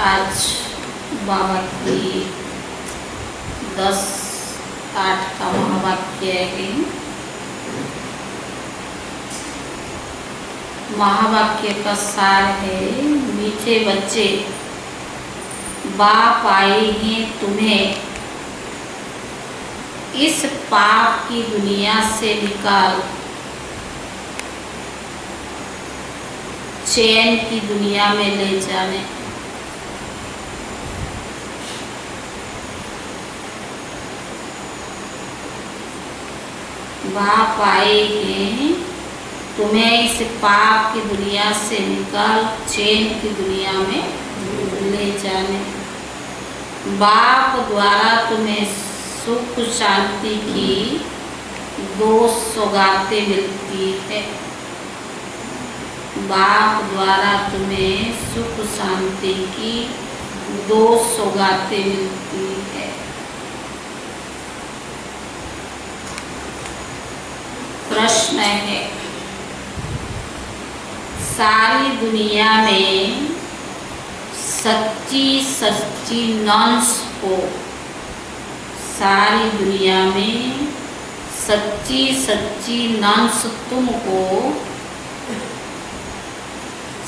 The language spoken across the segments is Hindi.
आज बाबा की 10/8 का महावाक्य है। महावाक्य का सार है, मीठे बच्चे बाप आए हैं तुम्हें इस पाप की दुनिया से निकाल चैन की दुनिया में ले जाने। बाप आए हैं तुम्हें इस पाप की दुनिया से निकाल चैन की दुनिया में ले जाने। बाप द्वारा तुम्हें सुख शांति की 2 सौगातें मिलती है। बाप द्वारा तुम्हें सुख शांति की 2 सौगातें मिलती है। प्रश्न है, सारी दुनिया में सच्ची सच्ची नॉन्स को, सारी दुनिया में सच्ची सच्ची नॉन्स तुमको,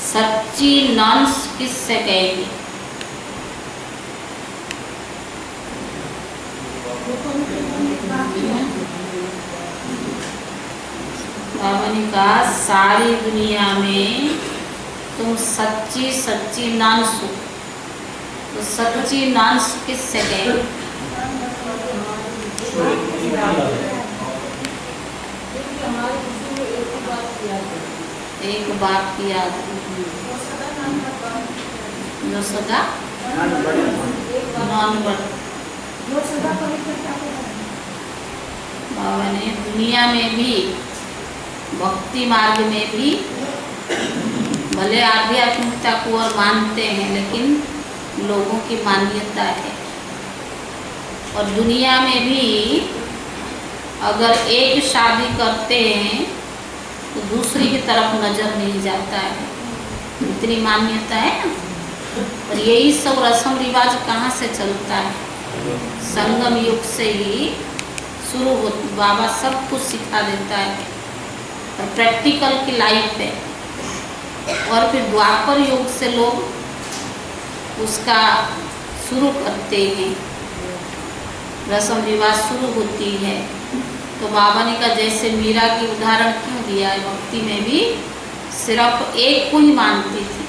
सच्ची नॉन्स किससे कहेगी? बाबा ने कहा सारी दुनिया में तुम सच्ची सच्ची नॉन्स हो, तो सच्ची नॉन्स किससे कहेगी? एक बात की याद जो सदा नॉन बट। बाबा ने दुनिया में भी भक्ति मार्ग में भी भले आध्यात्मिकता को और मानते हैं, लेकिन लोगों की मान्यता है। और दुनिया में भी अगर एक शादी करते हैं तो दूसरी की तरफ नजर नहीं जाता है, इतनी मान्यता है ना। और यही सब रस्म रिवाज कहाँ से चलता है? संगम युग से ही शुरू हो। बाबा सब कुछ सिखा देता है और प्रैक्टिकल की लाइफ है। और फिर द्वापर युग से लोग उसका शुरू करते हैं, रस्म रिवाज शुरू होती है। तो बाबा ने कहा जैसे मीरा की उदाहरण क्यों दिया है, भक्ति में भी सिर्फ एक को ही मानती थी,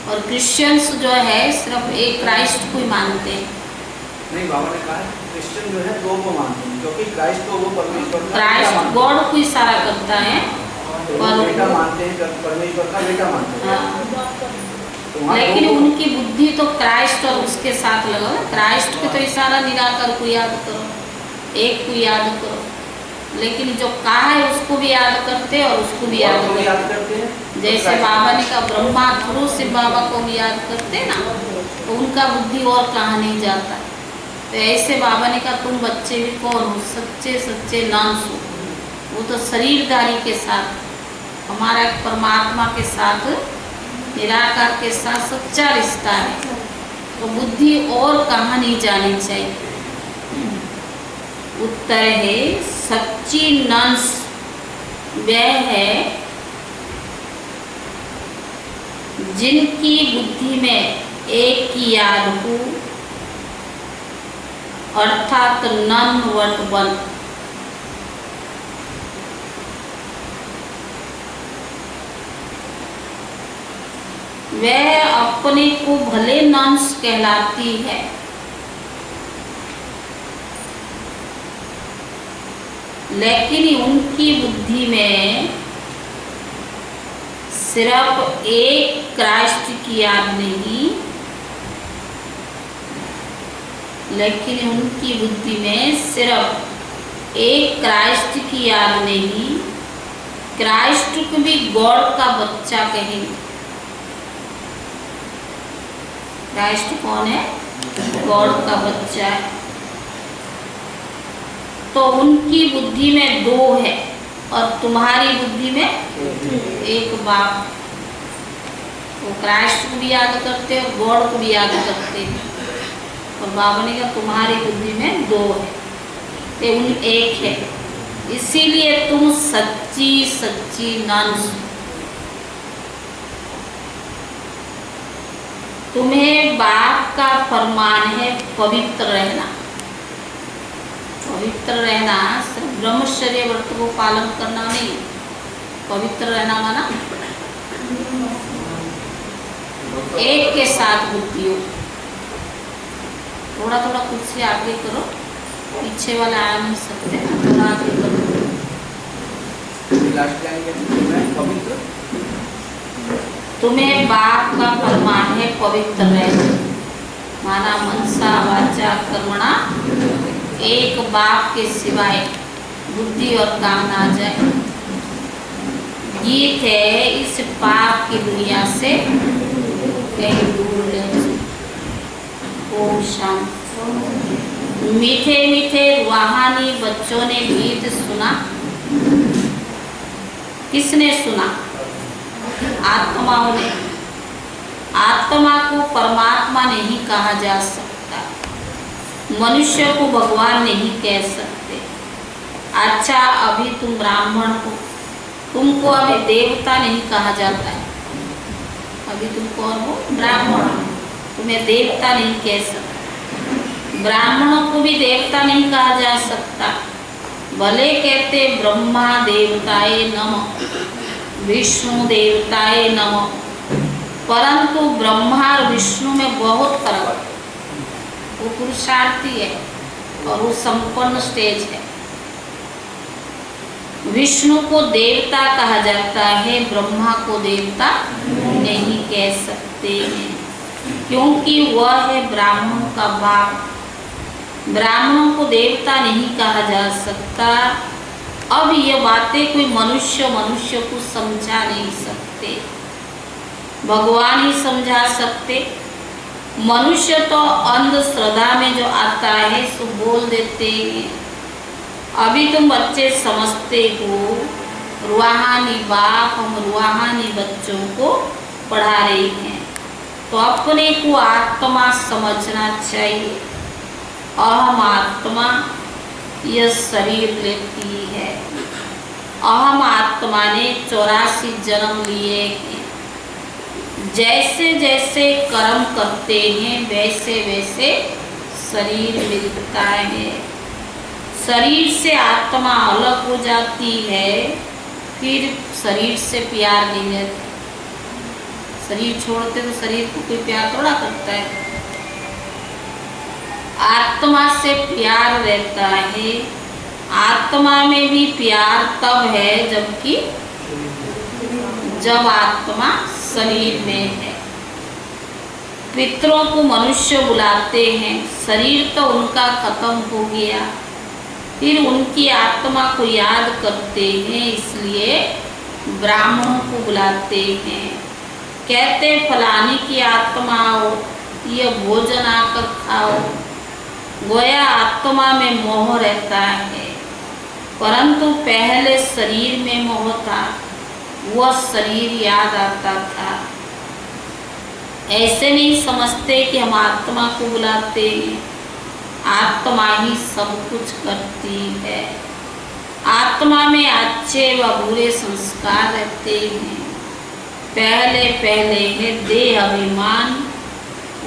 और क्रिश्चियंस जो है सिर्फ एक क्राइस्ट को ही मानते हैं। नहीं, बाबा ने कहा क्रिश्चियन जो है 2 को मानते हैं, क्योंकि क्राइस्ट को वो परमेश्वर का क्राइस्ट गॉड को इशारा करता है, पर बेटा मानते हैं, परमेश्वर का बेटा मानते हैं। लेकिन उनकी बुद्धि तो क्राइस्ट और उसके साथ लगा। क्राइस्ट को तो इशारा निराकर को याद करो, एक को याद करो, लेकिन जो कहा है उसको भी याद करते और उसको भी याद करते हैं। जैसे बाबा ने कहा ब्रह्मा थ्रू से बाबा को भी याद करते ना, तो उनका बुद्धि और कहाँ नहीं जाता। तो ऐसे बाबा ने कहा तुम बच्चे भी कौन हो? सच्चे सच्चे नॉन्स हो। वो तो शरीरधारी के साथ, हमारा परमात्मा के साथ, निराकार के साथ सच्चा रिश्ता है। तो बुद्धि और कहाँ नहीं जानी चाहिए। उत्तर है सच्ची नॉन्स वह है जिनकी बुद्धि में एक की याद हो, अर्थात नन वट वन। वह अपने को भले नॉन्स कहलाती है, लेकिन उनकी बुद्धि में सिर्फ एक क्राइस्ट की याद नहीं, लेकिन उनकी बुद्धि में सिर्फ एक क्राइस्ट की याद नहीं, क्राइस्ट को भी गॉड का बच्चा कहेंगे। क्राइस्ट कौन है? गॉड का बच्चा है। तो उनकी बुद्धि में 2 है और तुम्हारी बुद्धि में एक बाप। वो क्राइस्ट को भी याद करते और गॉड को भी याद करते हैं। और बाबा ने कहा तुम्हारी बुद्धि में दो है, ते उन एक है, इसीलिए तुम सच्ची सच्ची नंस। तुम्हें बाप का फरमान है पवित्र रहना। पवित्र रहना सिर्फ ब्रह्मचर्य व्रत को पालन करना नहीं, पवित्र रहना माना एक के साथ बुद्धि हो। थोड़ा थोड़ा खुद से आगे करो, पीछे वाला आ नहीं सकते, थोड़ा आगे करो। पवित्र तुम्हें बाप का फरमान है पवित्र रहना, माना मनसा वाचा कर्मणा एक बाप के सिवाय बुद्धि और काम ना जाए। गीत है इस पाप की दुनिया से कहीं दूर ले जाए। ओम शांति। मीठे मीठे रूहानी बच्चों ने गीत सुना। किसने सुना? आत्माओं ने। आत्मा को परमात्मा नहीं कहा जा सकता, मनुष्य को भगवान नहीं कह सकते। अच्छा अभी तुम ब्राह्मण हो, तुमको अभी देवता नहीं कहा जाता है। अभी तुम कौन हो? ब्राह्मण। तुम्हें देवता नहीं कह सकते। ब्राह्मणों को भी देवता नहीं कहा जा सकता। भले कहते ब्रह्मा देवताए नमः, विष्णु देवताए नमः, परंतु ब्रह्मा और विष्णु में बहुत फर्क है। वो पुरुषार्थी है और वो संपन्न स्टेज है। विष्णु को देवता कहा जाता है, ब्रह्मा को देवता नहीं कह सकते हैं, क्योंकि वह है ब्राह्मणों का बाप। ब्राह्मणों को देवता नहीं कहा जा सकता। अब ये बातें कोई मनुष्य को समझा नहीं सकते, भगवान ही समझा सकते। मनुष्य तो अंधश्रद्धा में जो आता है सो बोल देते हैं। अभी तुम बच्चे समझते हो, रूहानी बाप हम रूहानी बच्चों को पढ़ा रहे हैं, तो अपने को आत्मा समझना चाहिए। अहम आत्मा यह शरीर लेती है। अहम आत्मा ने 84 जन्म लिए हैं। जैसे जैसे कर्म करते हैं वैसे वैसे शरीर मिलता है। शरीर से आत्मा अलग हो जाती है, फिर शरीर से प्यार नहीं रहता। शरीर छोड़ते तो शरीर को कोई प्यार थोड़ा करता है। आत्मा से प्यार रहता है। आत्मा में भी प्यार तब है जब आत्मा शरीर में है। पितरों को मनुष्य बुलाते हैं, शरीर तो उनका खत्म हो गया, फिर उनकी आत्मा को याद करते हैं, इसलिए ब्राह्मणों को बुलाते हैं। कहते फलानी की आत्मा आओ, ये भोजन आकर खाओ। गोया आत्मा में मोह रहता है, परंतु पहले शरीर में मोह था, वह शरीर याद आता था। ऐसे नहीं समझते कि हम आत्मा को बुलाते हैं। आत्मा ही सब कुछ करती है। आत्मा में अच्छे व बुरे संस्कार रहते हैं। पहले पहले है देह अभिमान,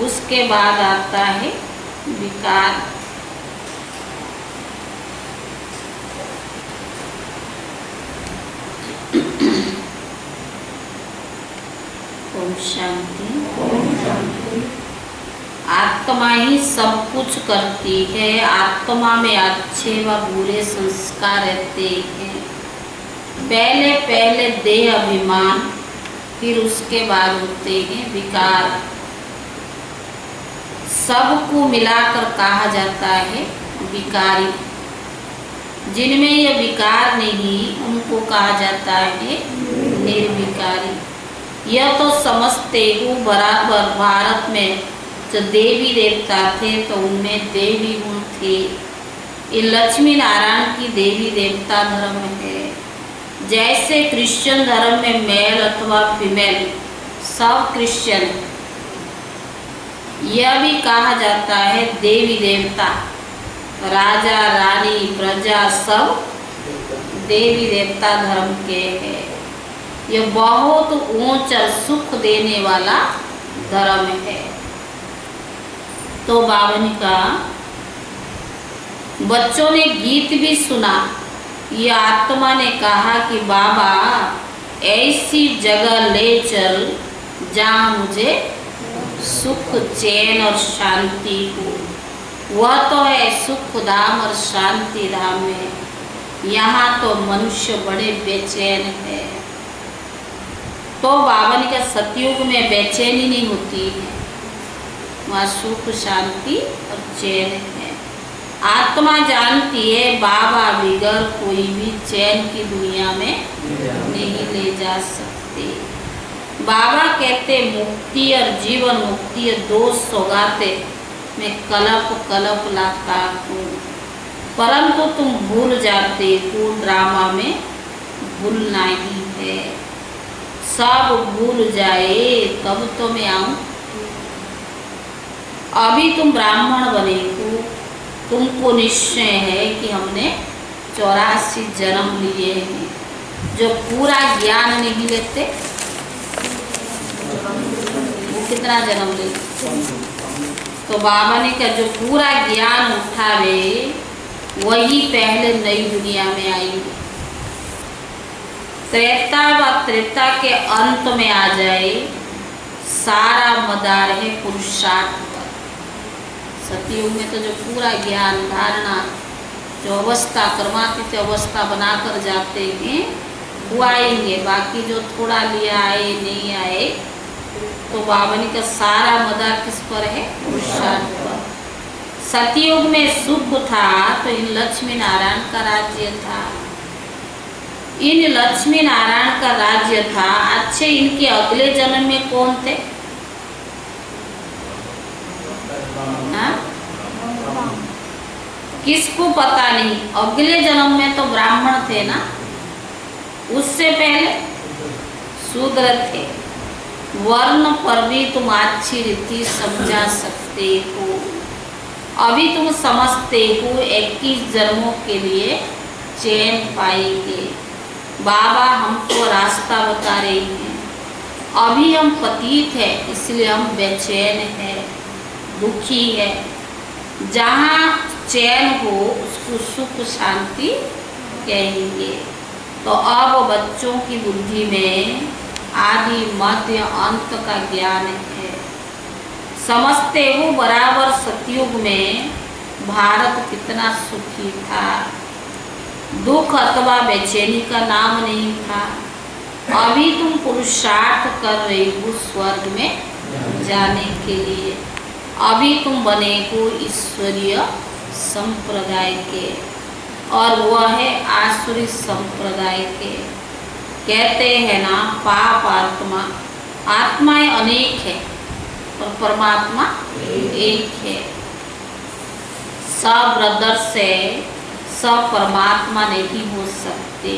उसके बाद आता है विकार। ओम शांति। आत्मा ही सब कुछ करती है। आत्मा में अच्छे व बुरे संस्कार रहते हैं। पहले पहले देह अभिमान, फिर उसके बाद होते हैं विकार। सबको मिलाकर कहा जाता है विकारी। जिनमें यह विकार नहीं उनको कहा जाता है निर्विकारी। यह तो समझते हो बराबर भारत में जो देवी देवता थे तो उनमें देवी गुण थे। ये लक्ष्मी नारायण की देवी देवता धर्म है। जैसे क्रिश्चियन धर्म में मेल अथवा फीमेल सब क्रिश्चियन। यह भी कहा जाता है देवी देवता, राजा रानी प्रजा सब देवी देवता धर्म के हैं। यह बहुत ऊंचा सुख देने वाला धर्म है। तो बाबा ने कहा, बच्चों ने गीत भी सुना। ये आत्मा ने कहा कि बाबा ऐसी जगह ले चल जहाँ मुझे सुख चैन और शांति हो। वह तो है सुख धाम और शांति धाम है। यहाँ तो मनुष्य बड़े बेचैन है। तो बाबा ने कहा सतयुग में बेचैनी नहीं होती है, वहाँ सुख शांति और चैन है। आत्मा जानती है बाबा बिगर कोई भी चैन की दुनिया में नहीं ले जा सकते। बाबा कहते मुक्ति और जीवन मुक्ति दो सौगाते मैं कलप कलप लाता हूँ, परंतु तुम भूल जाते हो ड्रामा में भूलना ही है। सब भूल जाए तब तो मैं आऊँ। अभी तुम ब्राह्मण बने हो, तुमको निश्चय है कि हमने 84 जन्म लिए हैं। जो पूरा ज्ञान नहीं लेते वो कितना जन्म ले। तो बाबा ने कहा जो पूरा ज्ञान उठावे वही पहले नई दुनिया में आएंगे। त्रेता व त्रेता के अंत में आ जाए, सारा मदार है पुरुषार्थ पर। सतयुग में तो जो पूरा ज्ञान धारणा जो अवस्था कर्मातीत अवस्था बनाकर जाते हैं वो आएंगे। बाकी जो थोड़ा लिया आए नहीं आए, तो बाबा ने का सारा मदार किस पर है? पुरुषार्थ पर। सतयुग में सुख था तो इन लक्ष्मी नारायण का राज्य था। इन लक्ष्मी नारायण का राज्य था। अच्छे इनके अगले जन्म में कौन थे? हाँ? किसको पता नहीं। अगले जन्म में तो ब्राह्मण थे ना, उससे पहले शूद्र थे। वर्ण पर भी तुम अच्छी रीति समझा सकते हो। अभी तुम समझते हो 21 जन्मों के लिए चैन पाएंगे। बाबा हमको रास्ता बता रहे हैं। अभी हम पतित है इसलिए हम बेचैन है, दुखी है। जहाँ चैन हो उसको सुख शांति कहेंगे। तो अब बच्चों की बुद्धि में आदि मध्य अंत का ज्ञान है। समझते हो बराबर सतयुग में भारत कितना सुखी था। दुख अथवा बेचैनी का नाम नहीं था। अभी तुम पुरुषार्थ कर रहे हो स्वर्ग में जाने के लिए। अभी तुम बने हो ईश्वरीय संप्रदाय के, और वह है आसुरी संप्रदाय के। कहते हैं ना पाप आत्मा, आत्माएं अनेक है और परमात्मा एक है। सब ब्रदर से सब परमात्मा नहीं हो सकते।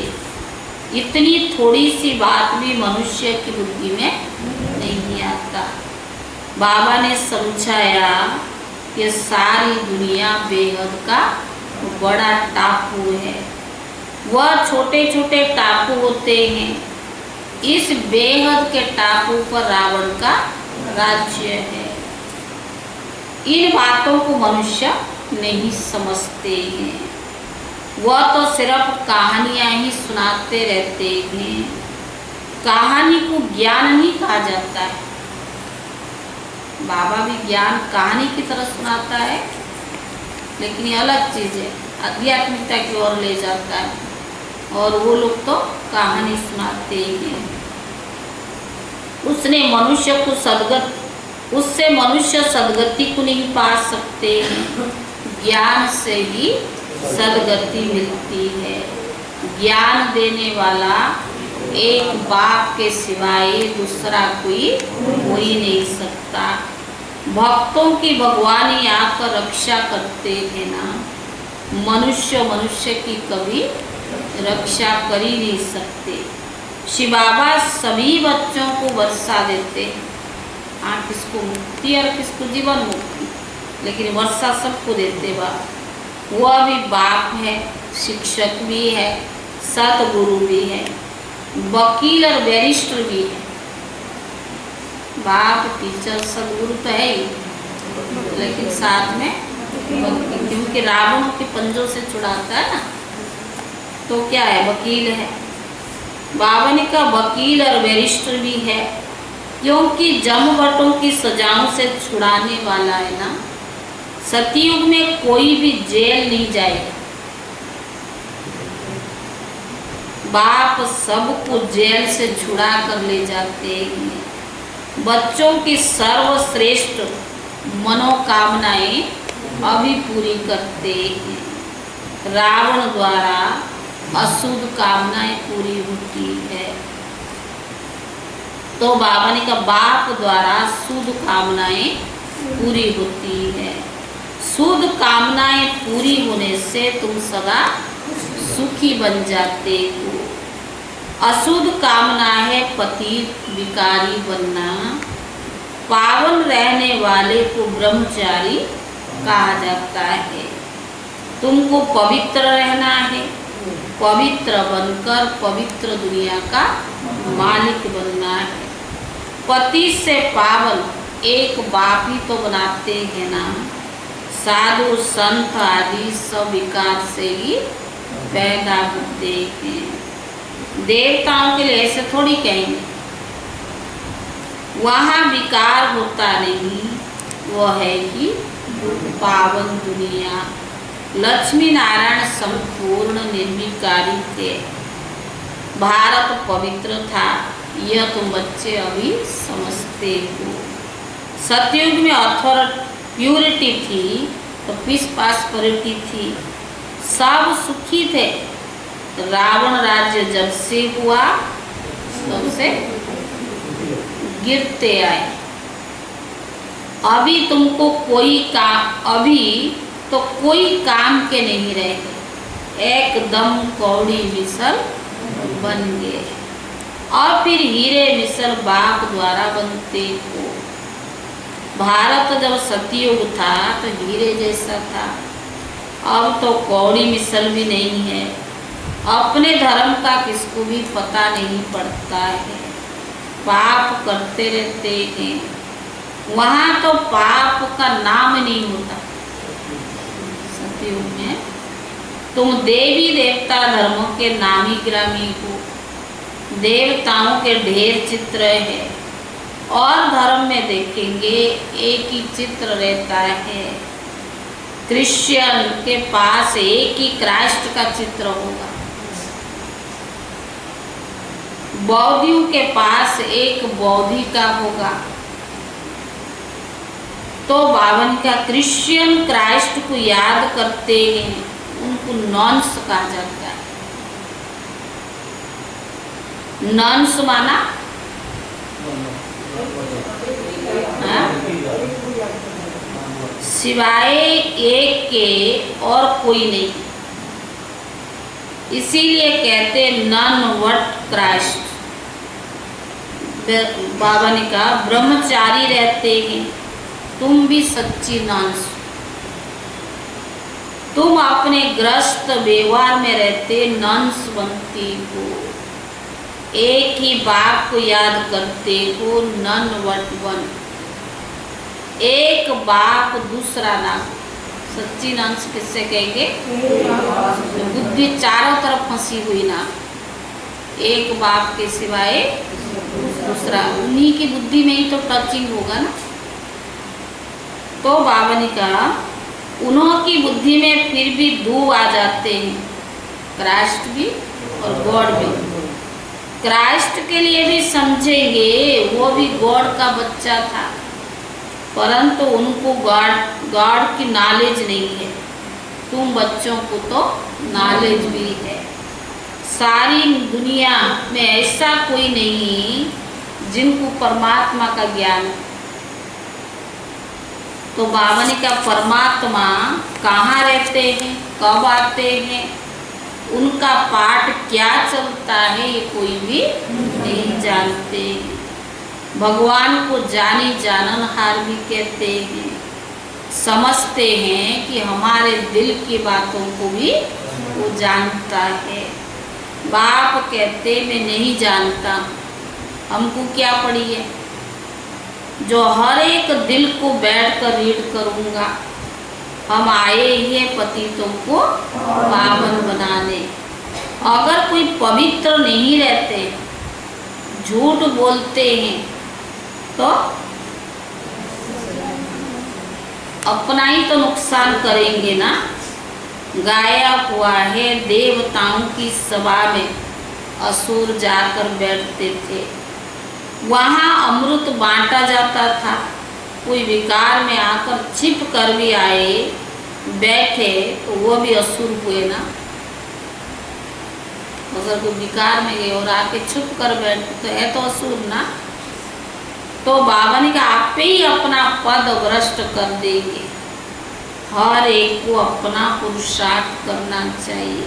इतनी थोड़ी सी बात भी मनुष्य की बुद्धि में नहीं आता। बाबा ने समझाया कि सारी दुनिया बेहद का बड़ा टापू है। वह छोटे छोटे टापू होते हैं। इस बेहद के टापू पर रावण का राज्य है। इन बातों को मनुष्य नहीं समझते हैं। वह तो सिर्फ कहानियाँ ही सुनाते रहते हैं। कहानी को ज्ञान नहीं कहा जाता है। बाबा भी ज्ञान कहानी की तरह सुनाता है, लेकिन ये अलग चीज़ है, आध्यात्मिकता की ओर ले जाता है। और वो लोग तो कहानी सुनाते हैं। उससे मनुष्य सदगति को नहीं पा सकते हैं। ज्ञान से ही सदगति मिलती है। ज्ञान देने वाला एक बाप के सिवाय दूसरा कोई हो ही नहीं सकता। भक्तों की भगवानी आकर रक्षा करते थे ना। मनुष्य की कभी रक्षा कर ही नहीं सकते। शिव बाबा सभी बच्चों को वर्षा देते हैं। हाँ, किसको मुक्ति और किसको जीवन मुक्ति, लेकिन वर्षा सबको देते बाप। वह भी बाप है, शिक्षक भी है, सतगुरु भी है, वकील और बैरिस्टर भी है। बाप, टीचर, सदगुरु तो है ही, लेकिन साथ में वकील, क्योंकि रावण के पंजों से छुड़ाता है ना, तो क्या है, वकील है। बावन का वकील और बैरिस्टर भी है, क्योंकि जमघटों की सजाओं से छुड़ाने वाला है ना। सतयुग में कोई भी जेल नहीं जाएगा। बाप सबको जेल से छुड़ा कर ले जाते हैं। बच्चों की सर्वश्रेष्ठ मनोकामनाएं अभी पूरी करते हैं। रावण द्वारा अशुद्ध कामनाएं पूरी होती है, तो बाबा ने कहा बाप द्वारा शुद्ध कामनाएं पूरी होती है। शुद्ध कामनाएं पूरी होने से तुम सदा सुखी बन जाते हो। अशुद्ध कामना है पतित विकारी बनना। पावन रहने वाले को ब्रह्मचारी कहा जाता है। तुमको पवित्र रहना है, पवित्र बनकर पवित्र दुनिया का मालिक बनना है। पति से पावन एक बाप ही तो बनाते हैं ना। साधु संत आदि सब विकार से ही पैदा होते हैं। देवताओं के लिए ऐसे थोड़ी कहेंगे, वहाँ विकार होता नहीं, वह है कि पावन दुनिया। लक्ष्मी नारायण संपूर्ण निर्विकारी थे। भारत पवित्र था, यह तुम बच्चे अभी समझते हो। सतयुग में प्यूरिटी थी, तो पीस पास प्योरिटी थी, सब सुखी थे। रावण राज्य जब से हुआ तब से गिरते आए। अभी तुमको कोई काम, अभी तो कोई काम के नहीं रहे, एकदम कौड़ी मिसल बन गए। और फिर हीरे मिसल बाप द्वारा बनते हो। भारत जब सतयुग था तो हीरे जैसा था, अब तो कौड़ी मिसल भी नहीं है। अपने धर्म का किसको भी पता नहीं पड़ता है, पाप करते रहते हैं। वहाँ तो पाप का नाम नहीं होता। सतयुग में तुम देवी देवता धर्मों के नामी ग्रामी हो। देवताओं के ढेर चित्र है, और धर्म में देखेंगे एक ही चित्र रहता है। क्रिश्चियन के पास एक ही क्राइस्ट का चित्र होगा, बौद्धियों के पास एक बौद्धि का होगा। तो बावन का क्रिश्चियन क्राइस्ट को याद करते हैं, उनको नॉन्स कहा जाता है। नॉन्स माना सिवाय एक के और कोई नहीं, इसीलिए कहते नन वट क्राइस्ट। बाबा ने कहा ब्रह्मचारी रहते हैं, तुम भी सच्ची नॉन्स। तुम अपने ग्रस्त व्यवहार में रहते नॉन्स बनती हो। एक ही बाप को याद करते हो, नन वट वन। एक बाप दूसरा नाम। सच्ची नॉन्स किससे कहेंगे? बुद्धि चारों तरफ फंसी हुई ना, एक बाप के सिवाय दूसरा, उन्हीं की बुद्धि में ही तो टचिंग होगा ना। तो बाबा ने कहा उन्हों की बुद्धि में फिर भी दो आ जाते हैं, क्राइस्ट भी और गॉड भी। क्राइस्ट के लिए भी समझेंगे, वो भी गॉड का बच्चा था, परंतु उनको गॉड की नॉलेज नहीं है। तुम बच्चों को तो नॉलेज भी है। सारी दुनिया में ऐसा कोई नहीं जिनको परमात्मा का ज्ञान। तो बाबा ने कहा परमात्मा कहाँ रहते हैं, कब आते हैं, उनका पाठ क्या चलता है ये कोई भी नहीं जानते। भगवान को जानी जाननहार भी कहते हैं। समझते हैं कि हमारे दिल की बातों को भी वो जानता है। बाप कहते मैं नहीं जानता, हमको क्या पड़ी है, जो हर एक दिल को बैठकर रीड करूँगा। हम आए ही हैं पतितों को पावन बनाने। अगर कोई पवित्र नहीं रहते, झूठ बोलते हैं, तो अपना ही तो नुकसान करेंगे ना। गाया हुआ है देवताओं की सभा में असुर जाकर बैठते थे, वहाँ अमृत बांटा जाता था। कोई विकार में आकर छिप कर भी आए बैठे तो वो भी असुर हुए ना। अगर कोई विकार में गए और आके छुप कर बैठे तो है तो असुर ना। तो बाबा ने कहा आप ही अपना पद भ्रष्ट कर देंगे। हर एक को अपना पुरुषार्थ करना चाहिए,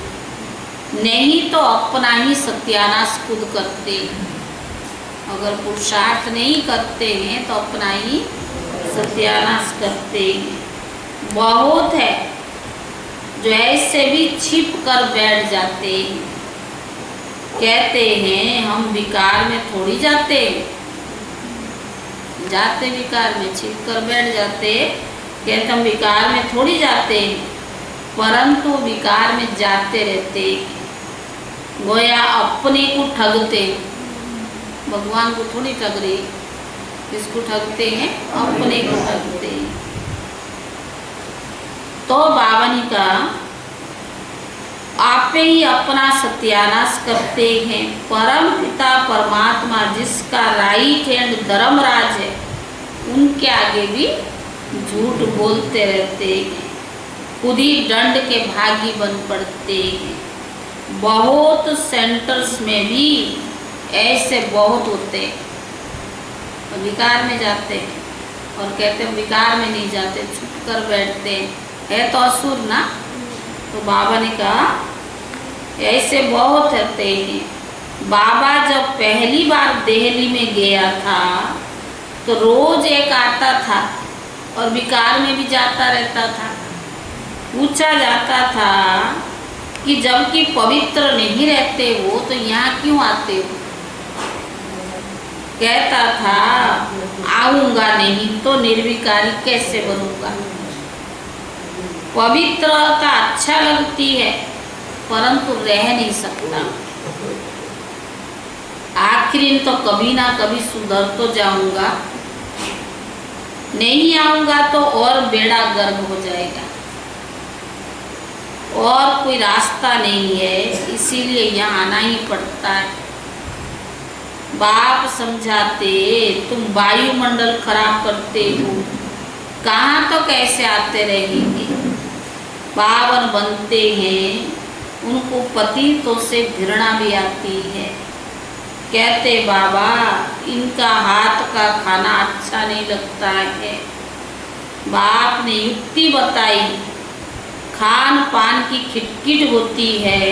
नहीं तो अपना ही सत्यानाश खुद करते हैं। अगर पुरुषार्थ नहीं करते हैं तो अपना ही सत्यानाश करते हैं। बहुत है जो ऐसे भी छिप कर बैठ जाते हैं। कहते हैं हम विकार में थोड़ी जाते विकार में छिप कर बैठ जाते। कहते हम विकार में थोड़ी जाते हैं, परंतु विकार में जाते रहते। गोया अपने को ठगते, भगवान को थोड़ी ठग रहे। किसको ठगते हैं? अपने को ठगते हैं। तो बाबा ने कहा आप ही अपना सत्यानाश करते हैं। परम पिता परमात्मा जिसका राइट हैंड धर्मराज है, उनके आगे भी झूठ बोलते रहते हैं। खुद ही दंड के भागी बन पड़ते हैं। बहुत सेंटर्स में भी ऐसे बहुत होते हैं, विकार में जाते हैं और कहते हैं विकार में नहीं जाते, छुप कर बैठते हैं, है तो असुर ना। तो बाबा ने कहा ऐसे बहुत रहते हैं। बाबा जब पहली बार दिल्ली में गया था तो रोज एक आता था और विकार में भी जाता रहता था। पूछा जाता था कि जबकि पवित्र नहीं रहते हो तो यहाँ क्यों आते हो? कहता था आऊँगा नहीं तो निर्विकारी कैसे बनूंगा। पवित्रता अच्छा लगती है परंतु रह नहीं सकता। आखिर तो कभी ना कभी सुधर तो जाऊंगा, नहीं आऊंगा तो और बेड़ा गर्क हो जाएगा और कोई रास्ता नहीं है, इसीलिए यहाँ आना ही पड़ता है। बाप समझाते तुम वायुमंडल खराब करते हो, कहाँ तो कैसे आते रहेंगे। पावन बनते हैं, उनको पतितों से घृणा भी आती है। कहते बाबा इनका हाथ का खाना अच्छा नहीं लगता है। बाप ने युक्ति बताई, खान पान की खिटखिट होती है।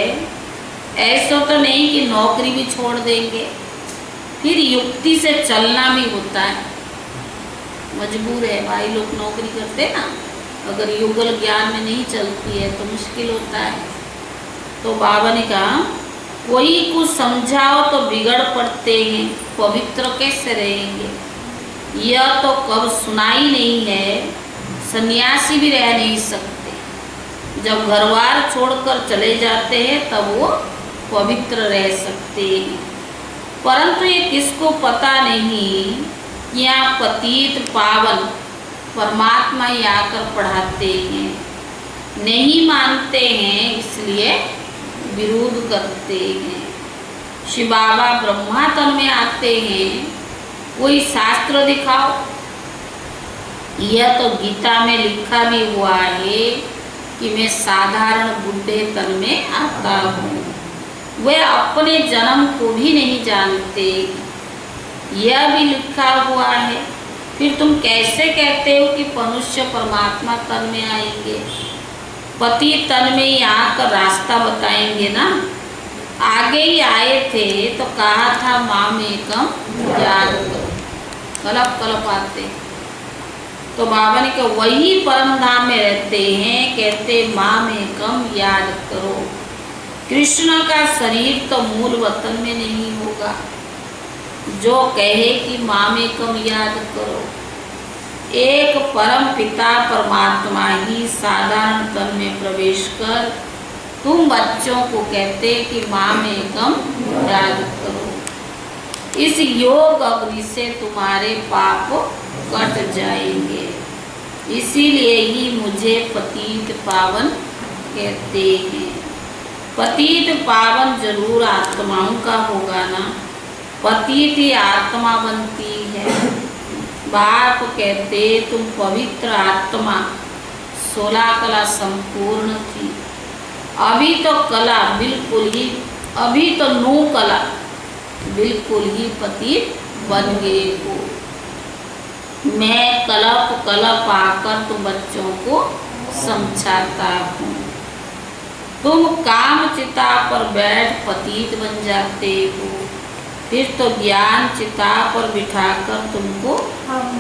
ऐसा तो नहीं कि नौकरी भी छोड़ देंगे, फिर युक्ति से चलना भी होता है। मजबूर है भाई लोग नौकरी करते ना, अगर युगल ज्ञान में नहीं चलती है तो मुश्किल होता है। तो बाबा ने कहा कोई कुछ समझाओ तो बिगड़ पड़ते हैं, पवित्र कैसे रहेंगे। यह तो कब सुना ही नहीं है। सन्यासी भी रह नहीं सकते, जब घरवार छोड़कर चले जाते हैं तब वो पवित्र रह सकते हैं। परंतु ये किसको पता नहीं, यहाँ पतित पावन परमात्मा ही आकर पढ़ाते हैं। नहीं मानते हैं इसलिए विरोध करते हैं। शिव बाबा ब्रह्मा तन में आते हैं, कोई शास्त्र दिखाओ। यह तो गीता में लिखा भी हुआ है कि मैं साधारण बुढ़े तन में आता हूँ। वे अपने जन्म को भी नहीं जानते, यह भी लिखा हुआ है। फिर तुम कैसे कहते हो कि मनुष्य परमात्मा तन में आएंगे? पति तन में ही आकर रास्ता बताएंगे ना। आगे ही आए थे तो कहा था माम एकम याद करो, कलप कलप आते। तो बाबा ने कहा वही परम धाम में रहते हैं, कहते माम एकम याद करो। कृष्ण का शरीर तो मूल वतन में नहीं होगा जो कहे कि माम एकम याद करो। एक परम पिता परमात्मा ही साधारण तन में प्रवेश कर तुम बच्चों को कहते कि माम एकम याद करो। इस योग अग्नि से तुम्हारे पाप कट जाएंगे। इसीलिए ही मुझे पतित पावन कहते हैं। पतित पावन जरूर आत्माओं का होगा ना, पतित ही आत्मा बनती है। बाप कहते तुम पवित्र आत्मा 16 कला संपूर्ण थी, अभी तो कला बिल्कुल ही, अभी तो 9 कला बिल्कुल ही पतित बन गए हो। मैं कलप कलप आकर तुम बच्चों को समझाता हूँ। तुम काम चिता पर बैठ पतित बन जाते हो, फिर तो ज्ञान चिता पर बिठाकर तुमको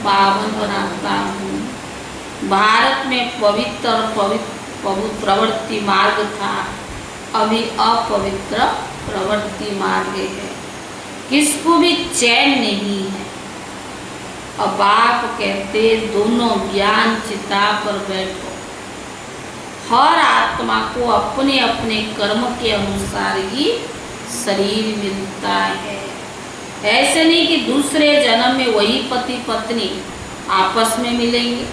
पावन बनाता हूँ। भारत में पवित्र प्रवृत्ति मार्ग था, अभी अपवित्र प्रवृत्ति मार्ग है, किसको भी चैन नहीं है। अब आप कहते दोनों ज्ञान चिता पर बैठो। हर आत्मा को अपने अपने कर्म के अनुसार ही शरीर मिलता है। ऐसे नहीं कि दूसरे जन्म में वही पति पत्नी आपस में मिलेंगे,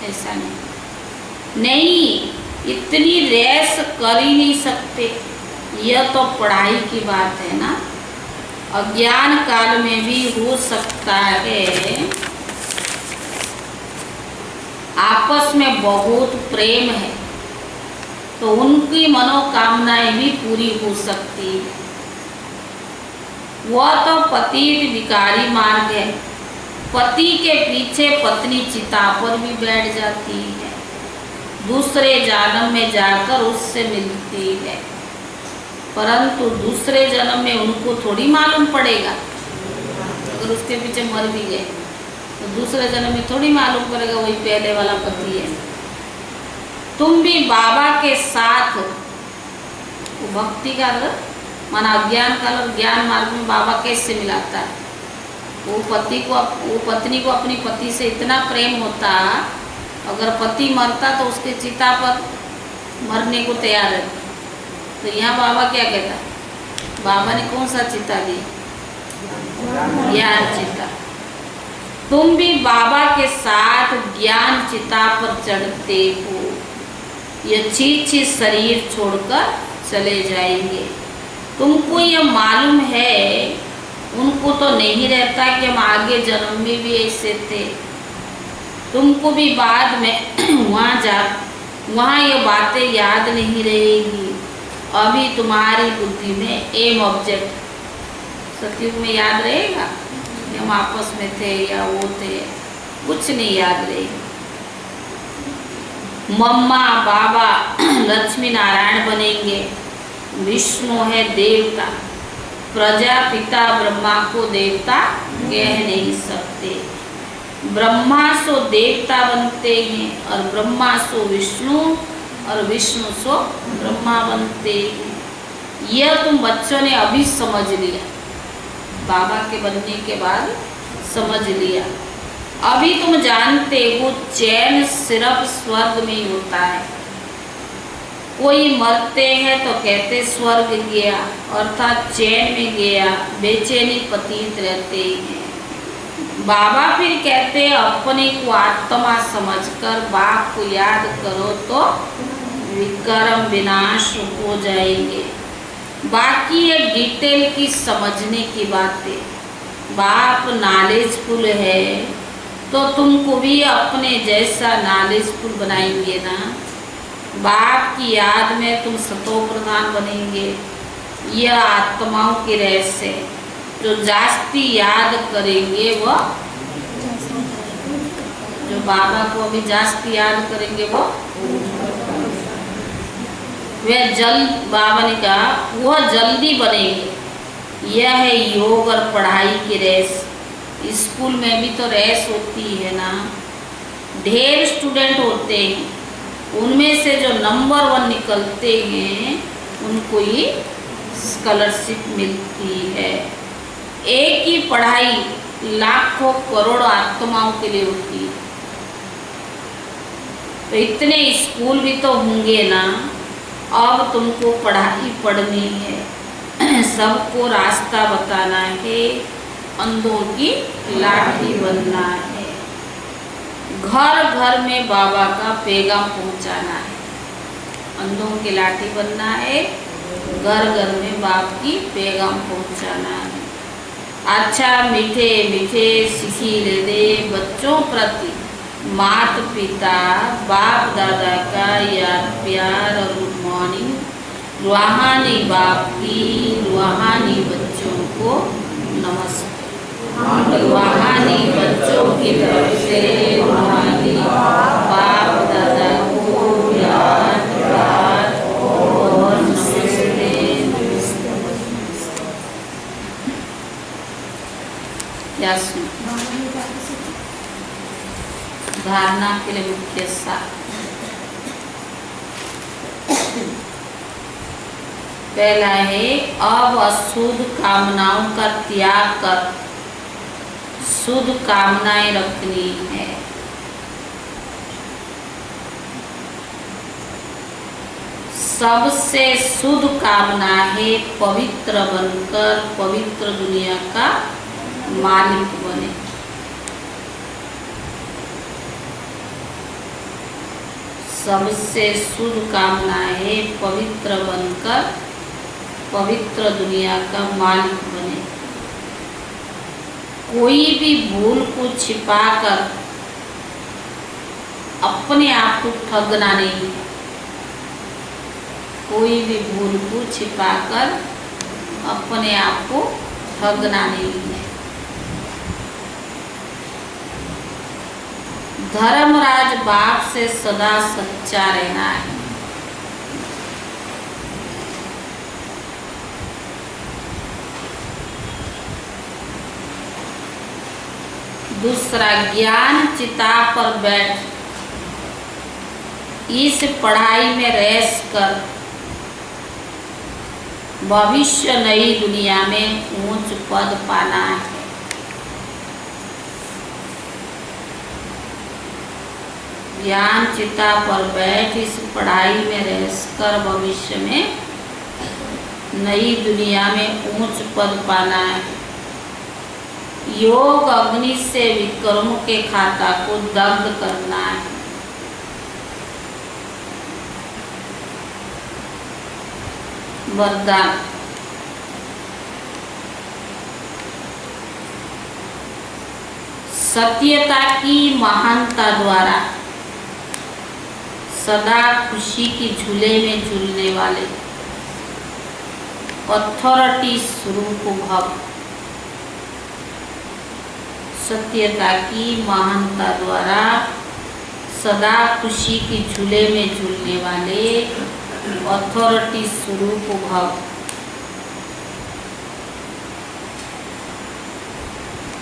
ऐसा नहीं, इतनी रेस कर ही नहीं सकते। यह तो पढ़ाई की बात है ना। अज्ञान काल में भी हो सकता है, आपस में बहुत प्रेम है तो उनकी मनोकामनाएं भी पूरी हो सकती है। वह तो पतित विकारी मार्ग है, पति के पीछे पत्नी चिता पर भी बैठ जाती है, दूसरे जन्म में जाकर उससे मिलती है, परंतु दूसरे जन्म में उनको थोड़ी मालूम पड़ेगा। अगर उसके पीछे मर भी गए तो दूसरे जन्म में थोड़ी मालूम पड़ेगा वही पहले वाला पति है। तुम भी बाबा के साथ भक्ति का माना अज्ञान काल और ज्ञान मार्ग में बाबा कैसे मिलाता है। वो पत्नी को अपनी पति से इतना प्रेम होता, अगर पति मरता तो उसके चिता पर मरने को तैयार है। तो यहाँ बाबा क्या कहता है, बाबा ने कौन सा चिता दिया, ज्ञान चिता। तुम भी बाबा के साथ ज्ञान चिता पर चढ़ते हो, ये छीछी शरीर छोड़कर चले जाएंगे। तुमको ये मालूम है, उनको तो नहीं रहता कि हम आगे जन्म में भी ऐसे थे। तुमको भी बाद में वहाँ ये बातें याद नहीं रहेगी। अभी तुम्हारी बुद्धि में एम ऑब्जेक्ट, सतयुग में याद रहेगा कि हम आपस में थे या वो थे, कुछ नहीं याद रहेगा। मम्मा बाबा लक्ष्मी नारायण बनेंगे, विष्णु है देवता, प्रजापिता ब्रह्मा को देवता कह नहीं सकते। ब्रह्मा सो देवता बनते हैं और ब्रह्मा सो विष्णु और विष्णु सो ब्रह्मा बनते हैं। यह तुम बच्चों ने अभी समझ लिया, बाबा के बनने के बाद समझ लिया। अभी तुम जानते हो चैन सिर्फ स्वर्ग में ही होता है। कोई मरते हैं तो कहते स्वर्ग गया, अर्थात चैन में गया, बेचैनी पतित रहते हैं। बाबा फिर कहते हैं अपने को आत्मा समझकर बाप को याद करो तो विक्रम विनाश हो जाएंगे। बाकी ये डिटेल की समझने की बातें। बाप नॉलेजफुल है तो तुमको भी अपने जैसा नॉलेजफुल बनाएंगे ना। बाप की याद में तुम सतो प्रधान बनेंगे। यह आत्माओं के रहस्य, जो जास्ती याद करेंगे वह, जो बाबा को अभी जास्ती याद करेंगे वो बाबा ने कहा वह जल्दी बनेंगे। यह है योग और पढ़ाई की रेस। स्कूल में भी तो रेस होती है ना, ढेर स्टूडेंट होते हैं, उनमें से जो नंबर 1 निकलते हैं उनको ही स्कॉलरशिप मिलती है। एक ही पढ़ाई लाखों करोड़ों आत्माओं के लिए होती है, तो इतने स्कूल भी तो होंगे ना। अब तुमको पढ़ाई पढ़नी है, सबको रास्ता बताना है, अंधों की लाठी बनना है, घर घर में बाबा का पैगाम पहुंचाना है। अंधों की लाठी बनना है, घर घर में बाप की पैगाम पहुंचाना है। अच्छा मीठे मीठे सिखिले दे बच्चों प्रति माता पिता बाप दादा का याद प्यार और गुड मॉर्निंग। रूहानी बाप की रूहानी बच्चों को नमस्ते। रूहानी बच्चों की तरफ से रूहानी बाप दादा को याद प्यार और नमस्ते। क्या सुन धारणा के लिए मुख्य सार। पहला है अब अशुद्ध कामनाओं का त्याग कर शुद्ध कामनाएं रखनी है। सबसे शुद्ध कामना है पवित्र बनकर पवित्र दुनिया का मालिक बने। सबसे शुद्ध कामना है पवित्र बनकर पवित्र दुनिया का मालिक बने। कोई भी भूल को छिपाकर अपने आप को ठगना नहीं। कोई भी भूल को छिपाकर अपने आप को ठगना नहीं है। धर्मराज बाप से सदा सच्चा रहना है। दूसरा ज्ञान चिता पर बैठ इस पढ़ाई में रेस कर भविष्य नई दुनिया में ऊंच पद पाना है। ज्ञान चिता पर बैठ इस पढ़ाई में रेस कर भविष्य में नई दुनिया में ऊंच पद पाना है। योग अग्नि से विकर्मों के खाता को दग्ध करना है। वरदान सत्यता की महानता द्वारा सदा खुशी की झूले में झूलने वाले अथॉरिटी स्वरूप भव। सत्यता की महानता द्वारा सदा खुशी की झूले में झूलने वाले अथॉरिटी स्वरूप भव।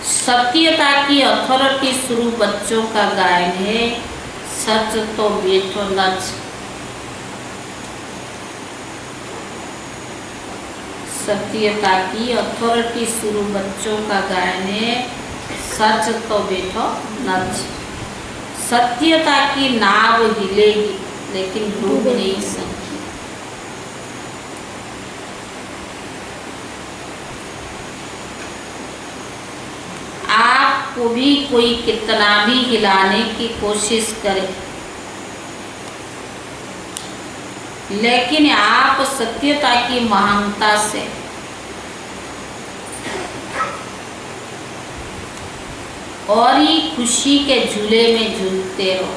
सत्यता की अथॉरिटी स्वरूप बच्चों का गायन है। सच तो बेटो नच। सत्यता की अथॉरिटी स्वरूप बच्चों का गायन है। सच तो बेटो नच। सत्यता की नाव हिलेगी लेकिन डूब नहीं सकती। आपको भी कोई कितना भी हिलाने की कोशिश करे, लेकिन आप सत्यता की महानता से और ही खुशी के झूले में झूलते रहो।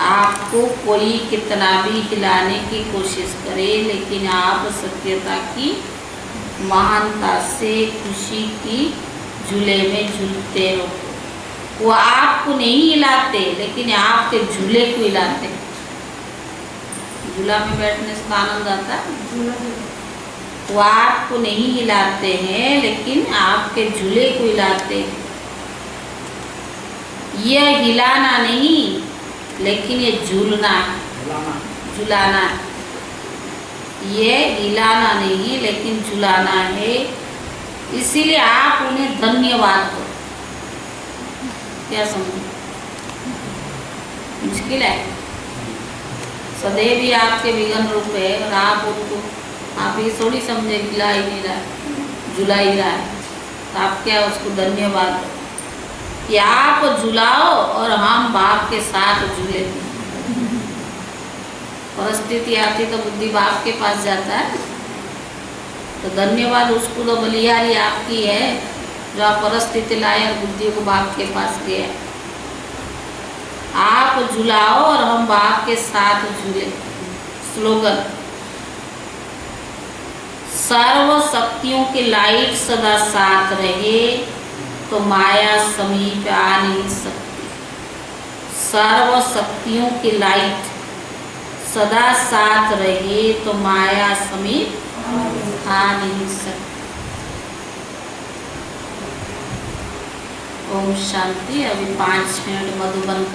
आपको कोई कितना भी हिलाने की कोशिश करे, लेकिन आप सत्यता की महानता से खुशी की झूले में झूलते रहो। वो आपको नहीं हिलाते, लेकिन आपके झूले को हिलाते। झूला में बैठने से आनंद आता है। वो आपको नहीं हिलाते हैं, लेकिन आपके झूले को हिलाते हैं। यह हिलाना नहीं, लेकिन ये झूलना है, झुलाना है। ये हिलाना नहीं, लेकिन झुलाना है। इसीलिए आप उन्हें धन्यवाद दो। क्या समझो? मुश्किल है। सदैव ही आपके विघ्न रूप है, और आप उनको, आप ये थोड़ी समझे हिला ही नहीं रहा है, झुला ही रहा है। तो आप क्या उसको धन्यवाद दो कि आप झुलाओ और हम बाप के साथ झूले। परिस्थिति आती तो बुद्धि बाप के पास जाता है। तो धन्यवाद उसको, तो बलिहारी आपकी है जो आप परिस्थिति लाए और बुद्धि को बाप के पास गया। आप झुलाओ और हम बाप के साथ झूले। स्लोगन: सर्व शक्तियों की लाइट सदा साथ रहे तो माया समीप आ नहीं सकती। सर्व शक्तियों की लाइट सदा साथ रहे तो माया समीप आ नहीं सकती। ओम शांति। अभी 5 मिनट मधुबन का